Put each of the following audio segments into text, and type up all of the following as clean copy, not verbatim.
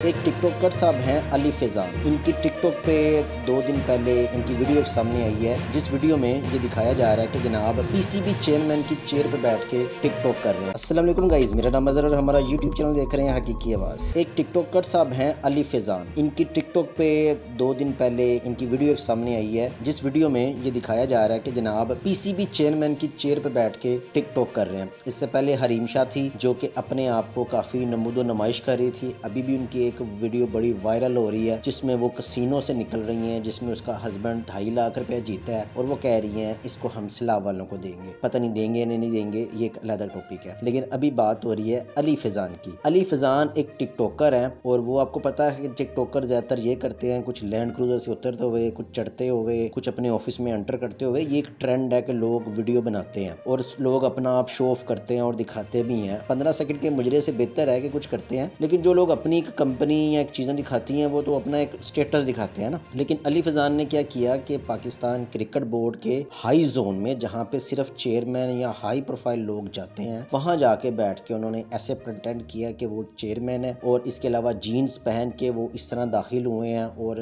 ایک ٹک ٹاکر صاحب ہیں علی فیضان. ان کی ٹک ٹاک پہ 2 دن پہلے ان کی ویڈیو سامنے آئی ہے، جس ویڈیو میں یہ دکھایا جا رہا ہے کہ جناب پی سی بی چیئرمین کی چیئر پہ بیٹھ کے ٹک ٹاک کر رہے ہیں. السلام علیکم گائز، میرا نام اظہر اور ہمارا یوٹیوب چینل دیکھ رہے ہیں حقیقی آواز. ایک ٹک ٹاکر صاحب ہیں علی فیضان. ان کی ٹک ٹاک پہ 2 دن پہلے ان کی ویڈیو سامنے آئی ہے، جس ویڈیو میں یہ دکھایا جا رہا ہے کہ جناب پی سی بی چیئرمین کی چیئر پہ بیٹھ کے ٹک ٹاک کر رہے ہیں. اس سے پہلے حریم شاہ تھی جو کہ اپنے آپ کو کافی نمود و نمائش کر رہی تھی. ابھی بھی ان کی ایک ویڈیو بڑی وائرل ہو رہی ہے جس میں وہ کسینوں سے نکل رہی ہیں، جس میں اس کا ہسبینڈ 2.5 لاکھ روپے جیتا ہے اور وہ کہہ رہی ہیں اس کو ہم سلاح والوں کو دیں گے. پتہ نہیں دیں گے نہیں دیں گے، یہ ایک علیحدہ ٹاپک ہے. لیکن ابھی بات ہو رہی ہے علی فیضان کی. علی فیضان ایک ٹک ٹاکر ہیں اور وہ آپ کو پتہ ہے کہ ٹک ٹاکر زیادہ تر یہ کرتے ہیں، کچھ لینڈ کروزر سے اترتے ہوئے، کچھ چڑھتے ہوئے، کچھ اپنے آفس میں انٹر کرتے ہوئے. یہ ایک ٹرینڈ ہے کہ لوگ ویڈیو بناتے ہیں اور لوگ اپنا آپ شو آف کرتے ہیں اور دکھاتے بھی ہیں. 15 سیکنڈ کے مجرے سے بہتر ہے کہ کچھ کرتے ہیں، لیکن جو لوگ اپنی ایک کمپنی یا ایک چیزیں دکھاتی ہیں وہ تو اپنا ایک سٹیٹس دکھاتے ہیں نا. لیکن علی فیضان نے کیا کیا کہ پاکستان کرکٹ بورڈ کے ہائی زون میں، جہاں پہ صرف چیئرمین یا ہائی پروفائل لوگ جاتے ہیں، وہاں جا کے بیٹھ کے انہوں نے ایسے پریٹینڈ کیا کہ وہ چیئرمین ہے اور اس کے علاوہ جینز پہن کے وہ اس طرح داخل ہوئے ہیں. اور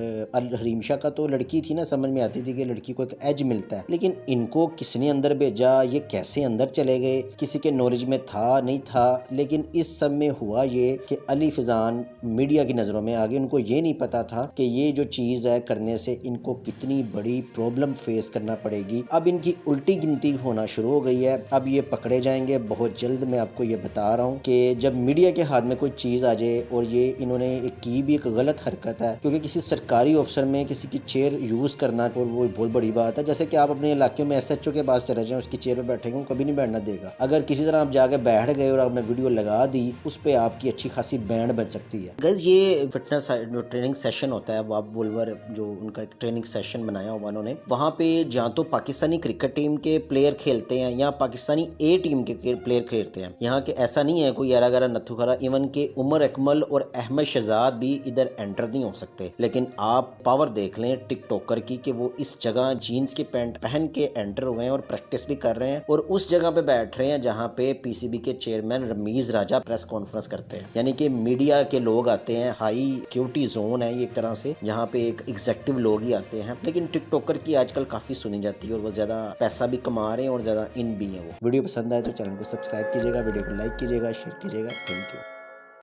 حریم شاہ کا تو لڑکی تھی نا، سمجھ میں آتی تھی کہ لڑکی کو ایک ایج ملتا ہے، لیکن ان کو کس نے اندر بھیجا، یہ کیسے اندر چلے گئے، کسی کے نالج میں تھا نہیں تھا. لیکن اس سب میں ہوا یہ کہ علی فیضان میڈیا کی نظروں میں آگے. ان کو یہ نہیں پتا تھا کہ یہ جو چیز ہے کرنے سے ان کو کتنی بڑی پرابلم فیس کرنا پڑے گی. اب ان کی الٹی گنتی ہونا شروع ہو گئی ہے. اب یہ پکڑے جائیں گے بہت جلد. میں آپ کو یہ بتا رہا ہوں کہ جب میڈیا کے ہاتھ میں کوئی چیز آ جائے، اور یہ انہوں نے ایک کی بھی ایک غلط حرکت ہے، کیونکہ کسی سرکاری افسر میں کسی کی چیئر یوز کرنا اور وہ بہت بڑی بات ہے. جیسے کہ آپ اپنے علاقے میں ایس ایچ او کے پاس چلے جائیں، اس کی چیئر پہ بیٹھیں گے، وہ کبھی نہیں بیٹھنا دے گا. اگر کسی طرح آپ جا کے بیٹھ گئے اور آپ نے ویڈیو لگا دی، اس پہ آپ کی اچھی خاصی بینڈ بن سکتی ہے. گائز یہ فٹنس جو ٹریننگ سیشن ہوتا ہے، وہ آپ وولور جو ان کا ایک ٹریننگ سیشن بنایا ہوا انہوں نے، وہاں پہ جہاں تو پاکستانی کرکٹ ٹیم کے پلیئر کھیلتے ہیں یا پاکستانی اے ٹیم کے پلیئر کھیلتے ہیں. یہاں کے ایسا نہیں ہے کوئی ایرا گرا نتھو خرا، ایون کہ عمر اکمل اور احمد شہزاد بھی ادھر انٹر نہیں ہو سکتے. لیکن آپ پاور دیکھ لیں ٹک ٹاکر کی کہ وہ اس جگہ جینز کے پینٹ پہن کے انٹر ہوئے ہیں اور پریکٹس بھی کر رہے ہیں، اور اس جگہ پہ بیٹھ رہے ہیں جہاں پہ پی سی بی کے چیئرمین رمیز راجہ پریس کانفرنس کرتے ہیں. یعنی کہ میڈیا کے لوگ آتے ہیں، ہائی سیکیورٹی زون ہے یہ ایک طرح سے، جہاں پہ ایک ایگزیکٹو لوگ ہی آتے ہیں. لیکن ٹک ٹاکر کی آج کل کافی سنی جاتی ہے اور وہ زیادہ پیسہ بھی کما رہے ہیں اور زیادہ ان بھی ہیں. وہ ویڈیو پسند آئے تو چینل کو سبسکرائب کیجیے گا، ویڈیو کو لائک کیجیے گا، شیئر کیجیے گا. Thank you.